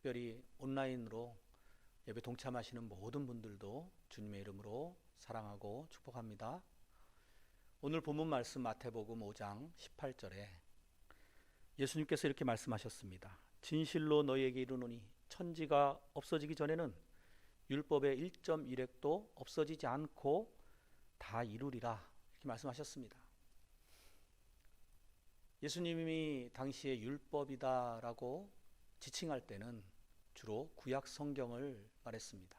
특별히 온라인으로 예배 동참하시는 모든 분들도 주님의 이름으로 사랑하고 축복합니다. 오늘 본문 말씀 마태복음 5장 18절에 예수님께서 이렇게 말씀하셨습니다. 진실로 너희에게 이르노니 천지가 없어지기 전에는 율법의 1.1획도 없어지지 않고 다 이루리라, 이렇게 말씀하셨습니다. 예수님이 당시에 율법이다라고 지칭할 때는 주로 구약 성경을 말했습니다.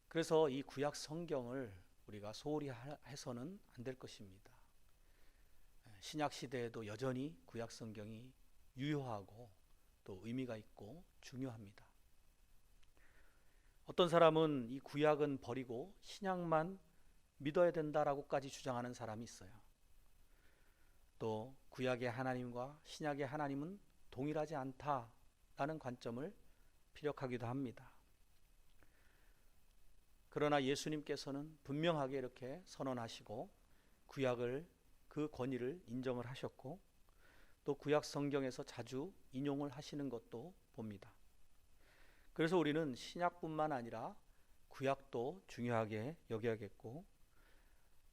그래서 이 구약 성경을 우리가 소홀히 해서는 안 될 것입니다. 신약 시대에도 여전히 구약 성경이 유효하고 또 의미가 있고 중요합니다. 어떤 사람은 이 구약은 버리고 신약만 믿어야 된다라고까지 주장하는 사람이 있어요. 또 구약의 하나님과 신약의 하나님은 동일하지 않다라는 관점을 피력하기도 합니다. 그러나 예수님께서는 분명하게 이렇게 선언하시고 구약을, 그 권위를 인정을 하셨고 또 구약 성경에서 자주 인용을 하시는 것도 봅니다. 그래서 우리는 신약뿐만 아니라 구약도 중요하게 여겨야겠고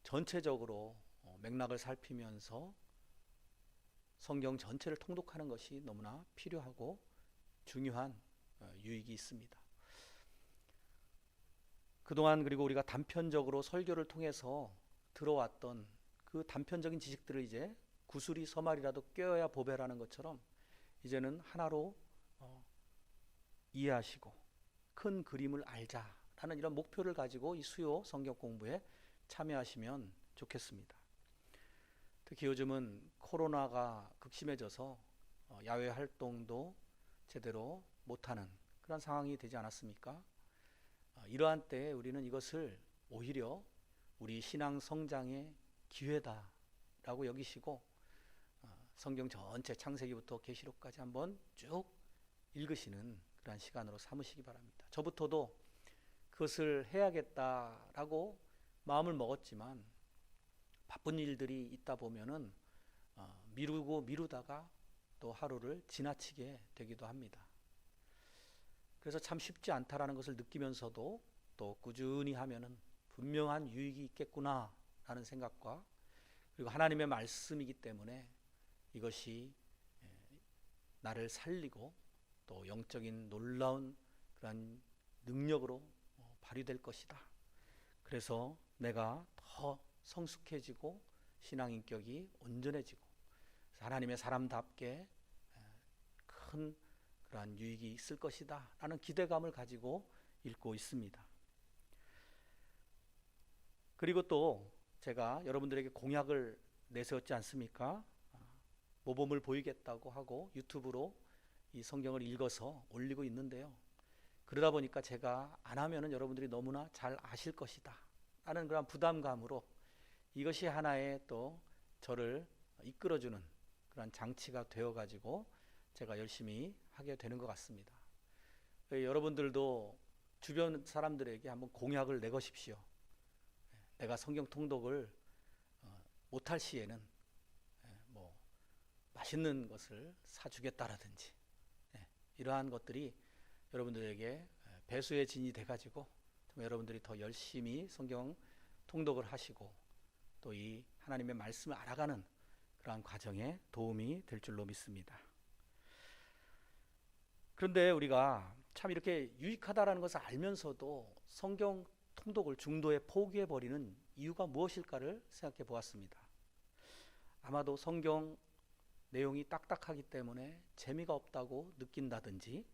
전체적으로 맥락을 살피면서 성경 전체를 통독하는 것이 너무나 필요하고 중요한 유익이 있습니다. 그동안 그리고 우리가 단편적으로 설교를 통해서 들어왔던 그 단편적인 지식들을 이제 구슬이 서말이라도 꿰어야 보배라는 것처럼 이제는 하나로 이해하시고 큰 그림을 알자라는 이런 목표를 가지고 이 수요 성경 공부에 참여하시면 좋겠습니다. 특히 요즘은 코로나가 극심해져서 야외 활동도 제대로 못하는 그런 상황이 되지 않았습니까? 이러한 때에 우리는 이것을 오히려 우리 신앙 성장의 기회다라고 여기시고 성경 전체 창세기부터 계시록까지 한번 쭉 읽으시는 그런 시간으로 삼으시기 바랍니다. 저부터도 그것을 해야겠다라고 마음을 먹었지만 바쁜 일들이 있다 보면은 미루고 미루다가 또 하루를 지나치게 되기도 합니다. 그래서 참 쉽지 않다라는 것을 느끼면서도 또 꾸준히 하면은 분명한 유익이 있겠구나라는 생각과 그리고 하나님의 말씀이기 때문에 이것이 나를 살리고 또 영적인 놀라운 그런 능력으로 발휘될 것이다. 그래서 내가 더 성숙해지고 신앙 인격이 온전해지고 하나님의 사람답게 큰 그러한 유익이 있을 것이다 라는 기대감을 가지고 읽고 있습니다. 그리고 또 제가 여러분들에게 공약을 내세웠지 않습니까? 모범을 보이겠다고 하고 유튜브로 이 성경을 읽어서 올리고 있는데요. 그러다 보니까 제가 안 하면은 여러분들이 너무나 잘 아실 것이다 라는 그런 부담감으로 이것이 하나의 또 저를 이끌어주는 그런 장치가 되어가지고 제가 열심히 하게 되는 것 같습니다. 여러분들도 주변 사람들에게 한번 공약을 내거십시오. 내가 성경 통독을 못할 시에는 뭐 맛있는 것을 사주겠다라든지 이러한 것들이 여러분들에게 배수의 진이 돼가지고 여러분들이 더 열심히 성경 통독을 하시고 또 이 하나님의 말씀을 알아가는 그러한 과정에 도움이 될 줄로 믿습니다. 그런데 우리가 참 이렇게 유익하다라는 것을 알면서도 성경 통독을 중도에 포기해버리는 이유가 무엇일까를 생각해 보았습니다. 아마도 성경 내용이 딱딱하기 때문에 재미가 없다고 느낀다든지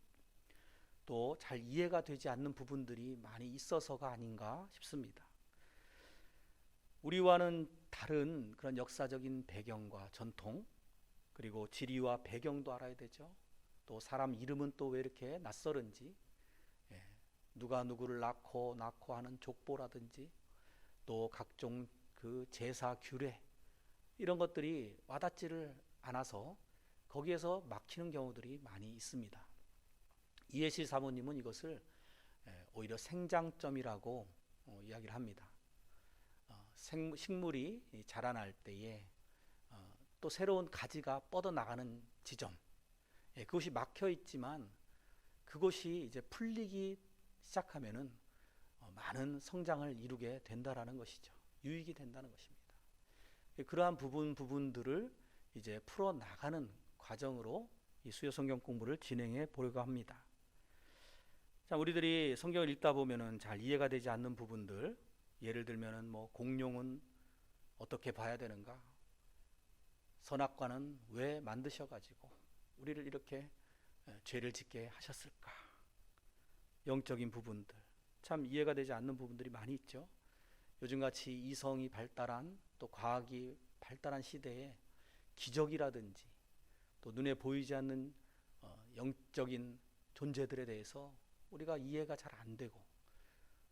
또 잘 이해가 되지 않는 부분들이 많이 있어서가 아닌가 싶습니다. 우리와는 다른 그런 역사적인 배경과 전통 그리고 지리와 배경도 알아야 되죠. 또 사람 이름은 또 왜 이렇게 낯설은지 누가 누구를 낳고 하는 족보라든지 또 각종 그 제사 규례 이런 것들이 와닿지를 않아서 거기에서 막히는 경우들이 많이 있습니다. 이해실 사모님은 이것을 오히려 생장점이라고 이야기를 합니다. 식물이 자라날 때에 또 새로운 가지가 뻗어나가는 지점, 그것이 막혀 있지만 그것이 이제 풀리기 시작하면은 많은 성장을 이루게 된다라는 것이죠. 유익이 된다는 것입니다. 그러한 부분들을 이제 풀어 나가는 과정으로 이 수요 성경 공부를 진행해 보려고 합니다. 자, 우리들이 성경을 읽다 보면은 잘 이해가 되지 않는 부분들, 예를 들면은 뭐 공룡은 어떻게 봐야 되는가? 선악과는 왜 만드셔가지고 우리를 이렇게 죄를 짓게 하셨을까? 영적인 부분들, 참 이해가 되지 않는 부분들이 많이 있죠. 요즘같이 이성이 발달한 또 과학이 발달한 시대에 기적이라든지 또 눈에 보이지 않는 영적인 존재들에 대해서 우리가 이해가 잘 안 되고,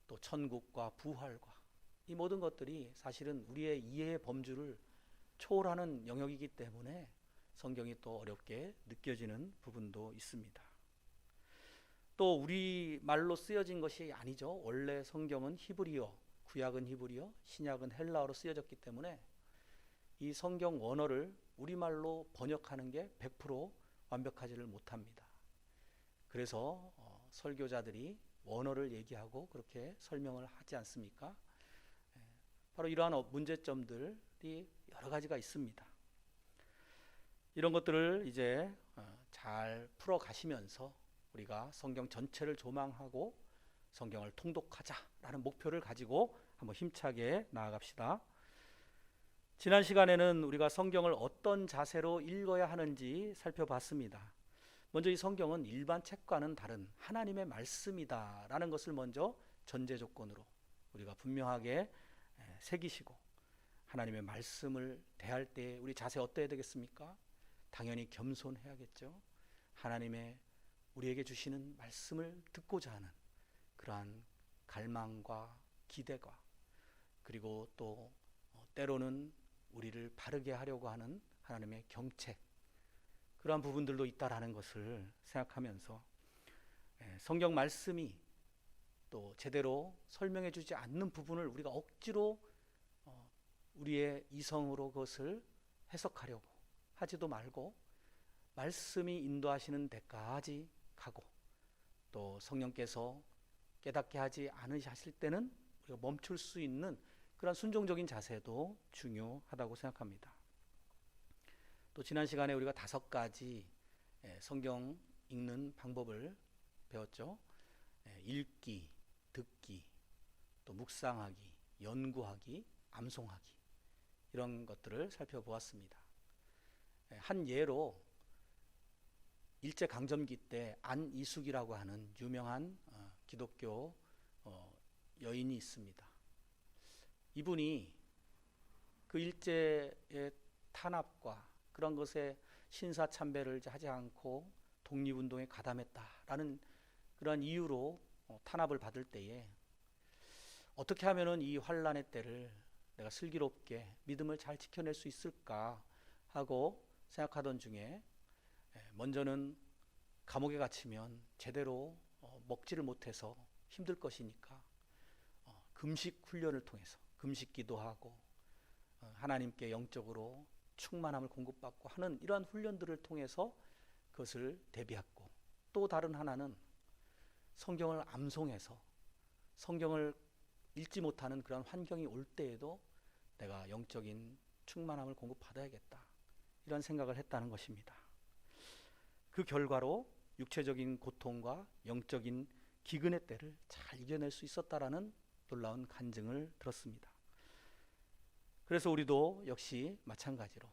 또 천국과 부활과 이 모든 것들이 사실은 우리의 이해의 범주를 초월하는 영역이기 때문에 성경이 또 어렵게 느껴지는 부분도 있습니다. 또 우리말로 쓰여진 것이 아니죠. 원래 성경은 히브리어, 구약은 히브리어, 신약은 헬라어로 쓰여졌기 때문에 이 성경 원어를 우리말로 번역하는 게 100% 완벽하지를 못합니다. 그래서 설교자들이 원어를 얘기하고 그렇게 설명을 하지 않습니까? 바로 이러한 문제점들이 여러 가지가 있습니다. 이런 것들을 이제 잘 풀어 가시면서 우리가 성경 전체를 조망하고 성경을 통독하자라는 목표를 가지고 한번 힘차게 나아갑시다. 지난 시간에는 우리가 성경을 어떤 자세로 읽어야 하는지 살펴봤습니다. 먼저 이 성경은 일반 책과는 다른 하나님의 말씀이다라는 것을 먼저 전제 조건으로 우리가 분명하게 새기시고, 하나님의 말씀을 대할 때 우리 자세 어떠해야 되겠습니까? 당연히 겸손해야겠죠. 하나님의 우리에게 주시는 말씀을 듣고자 하는 그러한 갈망과 기대가, 그리고 또 때로는 우리를 바르게 하려고 하는 하나님의 경책, 그러한 부분들도 있다라는 것을 생각하면서 성경 말씀이 또 제대로 설명해 주지 않는 부분을 우리가 억지로 우리의 이성으로 그것을 해석하려고 하지도 말고, 말씀이 인도하시는 데까지 가고, 또 성령께서 깨닫게 하지 않으실 때는 우리가 멈출 수 있는 그런 순종적인 자세도 중요하다고 생각합니다. 또 지난 시간에 우리가 5가지 성경 읽는 방법을 배웠죠. 읽기, 듣기, 또 묵상하기, 연구하기, 암송하기, 이런 것들을 살펴보았습니다. 한 예로 일제강점기 때 안이숙이라고 하는 유명한 기독교 여인이 있습니다. 이분이 그 일제의 탄압과 그런 것에 신사참배를 하지 않고 독립운동에 가담했다라는 그런 이유로 탄압을 받을 때에 어떻게 하면은 이 환란의 때를 내가 슬기롭게 믿음을 잘 지켜낼 수 있을까 하고 생각하던 중에, 먼저는 감옥에 갇히면 제대로 먹지를 못해서 힘들 것이니까 금식 훈련을 통해서 금식 기도하고 하나님께 영적으로 충만함을 공급받고 하는 이러한 훈련들을 통해서 그것을 대비했고, 또 다른 하나는 성경을 암송해서 성경을 읽지 못하는 그런 환경이 올 때에도 내가 영적인 충만함을 공급받아야겠다, 이런 생각을 했다는 것입니다. 그 결과로 육체적인 고통과 영적인 기근의 때를 잘 이겨낼 수 있었다라는 놀라운 간증을 들었습니다. 그래서 우리도 역시 마찬가지로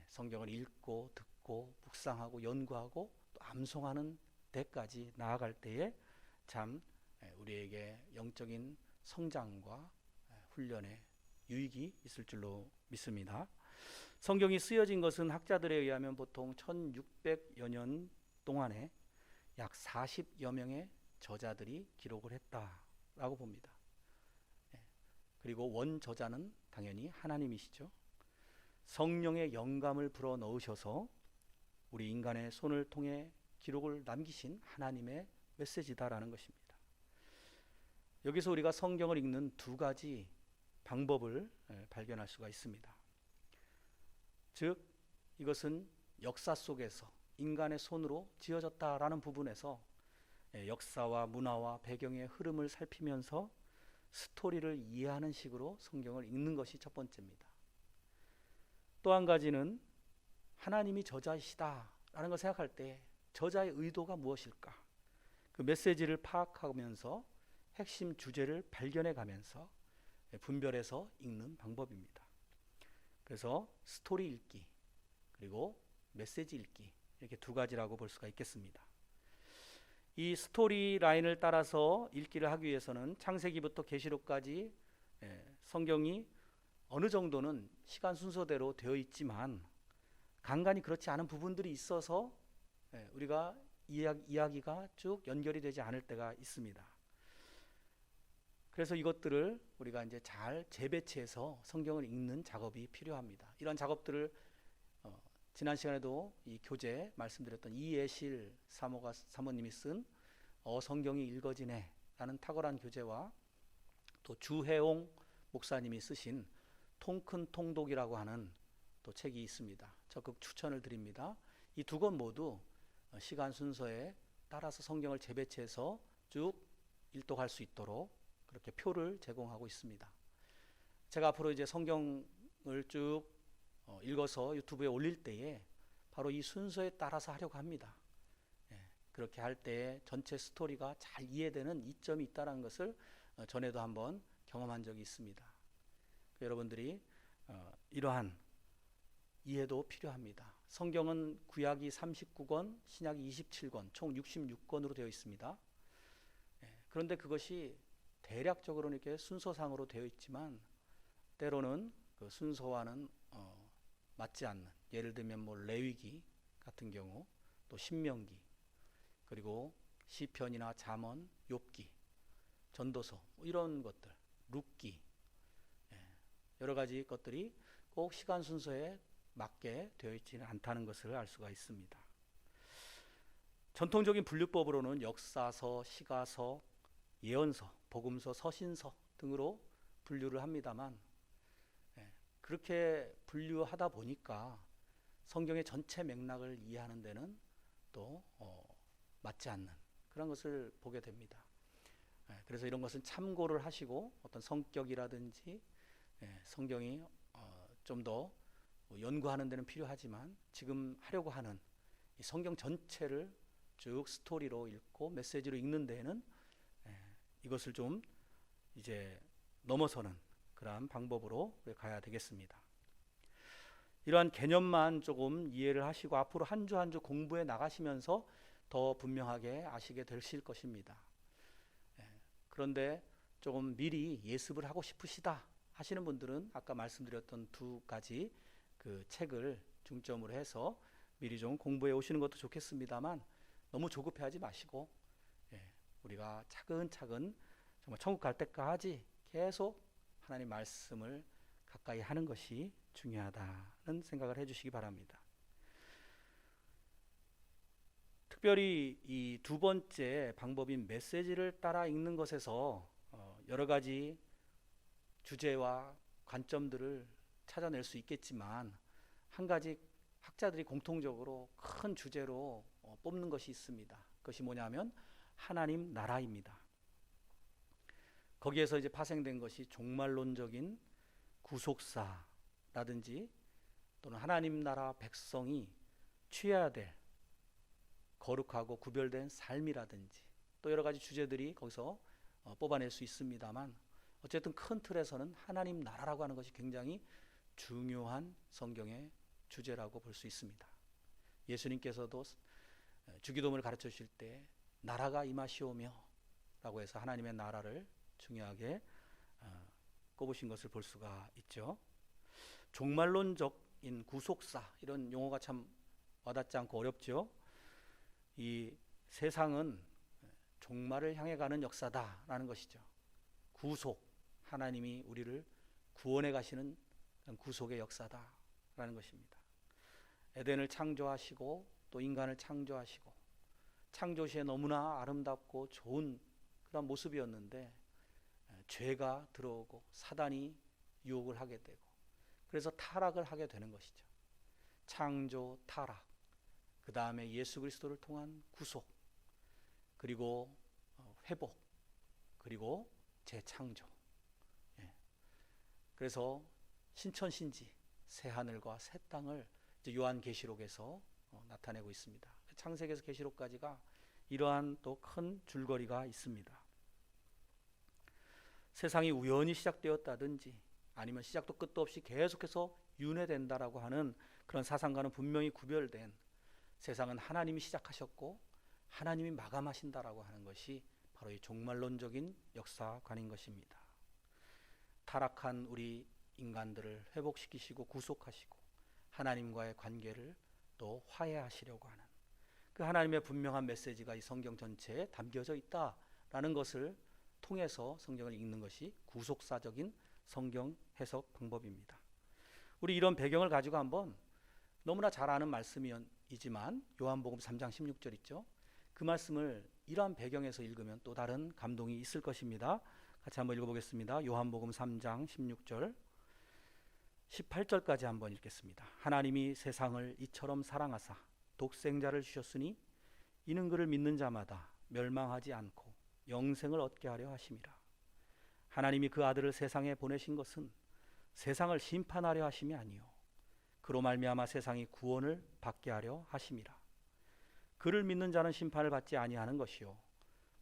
성경을 읽고 듣고 묵상하고 연구하고 또 암송하는 데까지 나아갈 때에 참 우리에게 영적인 성장과 훈련에 유익이 있을 줄로 믿습니다. 성경이 쓰여진 것은 학자들에 의하면 보통 1600여 년 동안에 약 40여 명의 저자들이 기록을 했다라고 봅니다. 그리고 원저자는 당연히 하나님이시죠. 성령의 영감을 불어 넣으셔서 우리 인간의 손을 통해 기록을 남기신 하나님의 메시지다라는 것입니다. 여기서 우리가 성경을 읽는 2가지 방법을 발견할 수가 있습니다. 즉, 이것은 역사 속에서 인간의 손으로 지어졌다라는 부분에서 역사와 문화와 배경의 흐름을 살피면서 스토리를 이해하는 식으로 성경을 읽는 것이 첫 번째입니다. 또 한 가지는 하나님이 저자이시다라는 걸 생각할 때 저자의 의도가 무엇일까? 그 메시지를 파악하면서 핵심 주제를 발견해 가면서 분별해서 읽는 방법입니다. 그래서 스토리 읽기 그리고 메시지 읽기 이렇게 두 가지라고 볼 수가 있겠습니다. 이 스토리 라인을 따라서 읽기를 하기 위해서는 창세기부터 계시록까지 성경이 어느 정도는 시간 순서대로 되어 있지만 간간히 그렇지 않은 부분들이 있어서 우리가 이야기가 쭉 연결이 되지 않을 때가 있습니다. 그래서 이것들을 우리가 이제 잘 재배치해서 성경을 읽는 작업이 필요합니다. 이런 작업들을 지난 시간에도 이 교재 말씀드렸던 이예실 사모님이 쓴 성경이 읽어지네 라는 탁월한 교재와 또 주혜홍 목사님이 쓰신 통큰 통독이라고 하는 또 책이 있습니다. 적극 추천을 드립니다. 이 두 권 모두 시간 순서에 따라서 성경을 재배치해서 쭉 일독할 수 있도록 그렇게 표를 제공하고 있습니다. 제가 앞으로 이제 성경을 쭉 읽어서 유튜브에 올릴 때에 바로 이 순서에 따라서 하려고 합니다. 그렇게 할 때 전체 스토리가 잘 이해되는 이점이 있다는 것을 전에도 한번 경험한 적이 있습니다. 여러분들이 이러한 이해도 필요합니다. 성경은 구약이 39권, 신약이 27권, 총 66권으로 되어 있습니다. 그런데 그것이 대략적으로 이렇게 순서상으로 되어 있지만 때로는 그 순서와는 맞지 않는, 예를 들면 뭐 레위기 같은 경우, 또 신명기, 그리고 시편이나 잠언, 욥기, 전도서 이런 것들, 룻기, 여러 가지 것들이 꼭 시간 순서에 맞게 되어 있지는 않다는 것을 알 수가 있습니다. 전통적인 분류법으로는 역사서, 시가서, 예언서, 복음서, 서신서 등으로 분류를 합니다만 그렇게 분류하다 보니까 성경의 전체 맥락을 이해하는 데는 또 맞지 않는 그런 것을 보게 됩니다. 그래서 이런 것은 참고를 하시고 어떤 성격이라든지 성경이 좀 더 연구하는 데는 필요하지만 지금 하려고 하는 이 성경 전체를 쭉 스토리로 읽고 메시지로 읽는 데에는 이것을 좀 이제 넘어서는 그러한 방법으로 가야 되겠습니다. 이러한 개념만 조금 이해를 하시고 앞으로 한 주 한 주 공부해 나가시면서 더 분명하게 아시게 되실 것입니다. 그런데 조금 미리 예습을 하고 싶으시다 하시는 분들은 아까 말씀드렸던 두 가지 그 책을 중점으로 해서 미리 좀 공부해 오시는 것도 좋겠습니다만 너무 조급해하지 마시고 우리가 차근차근 정말 천국 갈 때까지 계속 하나님 말씀을 가까이 하는 것이 중요하다는 생각을 해주시기 바랍니다. 특별히 이 두 번째 방법인 메시지를 따라 읽는 것에서 여러 가지 주제와 관점들을 찾아낼 수 있겠지만 한 가지 학자들이 공통적으로 큰 주제로 뽑는 것이 있습니다. 그것이 뭐냐면 하나님 나라입니다. 거기에서 이제 파생된 것이 종말론적인 구속사라든지 또는 하나님 나라 백성이 취해야 될 거룩하고 구별된 삶이라든지 또 여러 가지 주제들이 거기서 뽑아낼 수 있습니다만 어쨌든 큰 틀에서는 하나님 나라라고 하는 것이 굉장히 중요한 성경의 주제라고 볼 수 있습니다. 예수님께서도 주기도문을 가르쳐 주실 때 나라가 임하시오며 라고 해서 하나님의 나라를 중요하게 꼽으신 것을 볼 수가 있죠. 종말론적인 구속사 이런 용어가 참 와닿지 않고 어렵죠. 이 세상은 종말을 향해 가는 역사다라는 것이죠. 구속, 하나님이 우리를 구원해 가시는 구속의 역사다라는 것입니다. 에덴을 창조하시고 또 인간을 창조하시고 창조시에 너무나 아름답고 좋은 그런 모습이었는데 죄가 들어오고 사단이 유혹을 하게 되고 그래서 타락을 하게 되는 것이죠. 창조, 타락, 그 다음에 예수 그리스도를 통한 구속, 그리고 회복, 그리고 재창조. 예. 그래서 신천신지, 새 하늘과 새 땅을 이제 요한계시록에서 나타내고 있습니다. 창세기에서 계시록까지가 이러한 또 큰 줄거리가 있습니다. 세상이 우연히 시작되었다든지 아니면 시작도 끝도 없이 계속해서 윤회된다라고 하는 그런 사상과는 분명히 구별된, 세상은 하나님이 시작하셨고 하나님이 마감하신다라고 하는 것이 바로 이 종말론적인 역사관인 것입니다. 타락한 우리 인간들을 회복시키시고 구속하시고 하나님과의 관계를 또 화해하시려고 하는 그 하나님의 분명한 메시지가 이 성경 전체에 담겨져 있다라는 것을 통해서 성경을 읽는 것이 구속사적인 성경 해석 방법입니다. 우리 이런 배경을 가지고 한번, 너무나 잘 아는 말씀이지만 요한복음 3장 16절 있죠. 그 말씀을 이러한 배경에서 읽으면 또 다른 감동이 있을 것입니다. 같이 한번 읽어보겠습니다. 요한복음 3장 16절 18절까지 한번 읽겠습니다. 하나님이 세상을 이처럼 사랑하사 독생자를 주셨으니 이는 그를 믿는 자마다 멸망하지 않고 영생을 얻게 하려 하심이라. 하나님이 그 아들을 세상에 보내신 것은 세상을 심판하려 하심이 아니요 그로 말미암아 세상이 구원을 받게 하려 하심이라. 그를 믿는 자는 심판을 받지 아니하는 것이요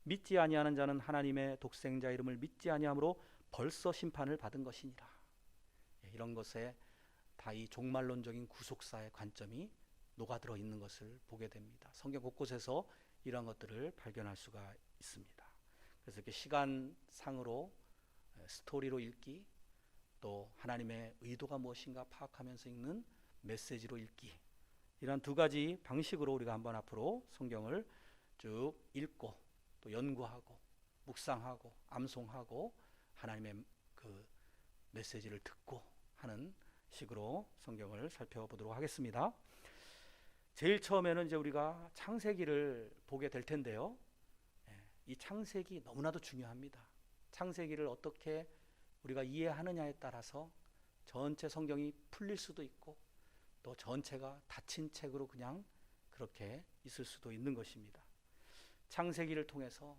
믿지 아니하는 자는 하나님의 독생자 이름을 믿지 아니함으로 벌써 심판을 받은 것이니라. 이런 것에 다 이 종말론적인 구속사의 관점이 녹아들어 있는 것을 보게 됩니다. 성경 곳곳에서 이런 것들을 발견할 수가 있습니다. 그래서 이렇게 시간상으로 스토리로 읽기, 또 하나님의 의도가 무엇인가 파악하면서 읽는 메시지로 읽기, 이런 두 가지 방식으로 우리가 한번 앞으로 성경을 쭉 읽고 또 연구하고 묵상하고 암송하고 하나님의 그 메시지를 듣고 하는 식으로 성경을 살펴보도록 하겠습니다. 제일 처음에는 이제 우리가 창세기를 보게 될 텐데요. 이 창세기 너무나도 중요합니다. 창세기를 어떻게 우리가 이해하느냐에 따라서 전체 성경이 풀릴 수도 있고 또 전체가 닫힌 책으로 그냥 그렇게 있을 수도 있는 것입니다. 창세기를 통해서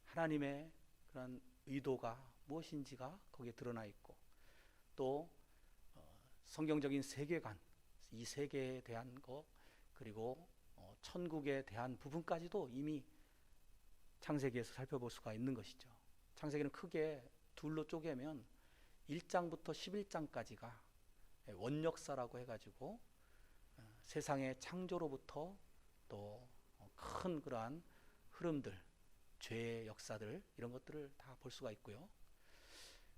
하나님의 그런 의도가 무엇인지가 거기에 드러나 있고, 또 성경적인 세계관, 이 세계에 대한 것, 그리고 천국에 대한 부분까지도 이미 창세기에서 살펴볼 수가 있는 것이죠. 창세기는 크게 둘로 쪼개면 1장부터 11장까지가 원역사라고 해가지고 세상의 창조로부터 또 큰 그러한 흐름들, 죄의 역사들, 이런 것들을 다 볼 수가 있고요.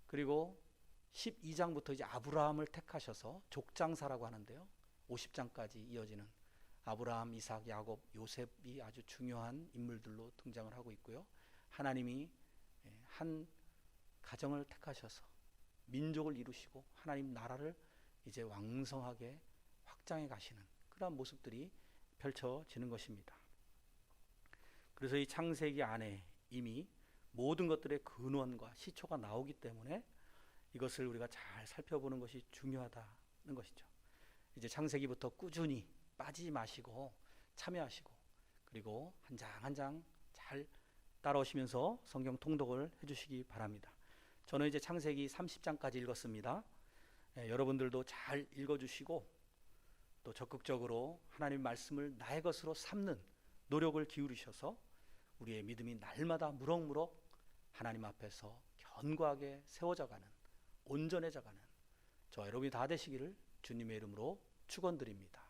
그리고 12장부터 이제 아브라함을 택하셔서 족장사라고 하는데요. 50장까지 이어지는 아브라함, 이삭, 야곱, 요셉이 아주 중요한 인물들로 등장을 하고 있고요. 하나님이 한 가정을 택하셔서 민족을 이루시고 하나님 나라를 이제 왕성하게 확장해 가시는 그런 모습들이 펼쳐지는 것입니다. 그래서 이 창세기 안에 이미 모든 것들의 근원과 시초가 나오기 때문에 이것을 우리가 잘 살펴보는 것이 중요하다는 것이죠. 이제 창세기부터 꾸준히 빠지지 마시고 참여하시고, 그리고 한 장 한 장 잘 따라오시면서 성경 통독을 해주시기 바랍니다. 저는 이제 창세기 30장까지 읽었습니다. 여러분들도 잘 읽어주시고 또 적극적으로 하나님 말씀을 나의 것으로 삼는 노력을 기울이셔서 우리의 믿음이 날마다 무럭무럭 하나님 앞에서 견고하게 세워져가는, 온전해져가는 저 여러분이 다 되시기를 주님의 이름으로 축원드립니다.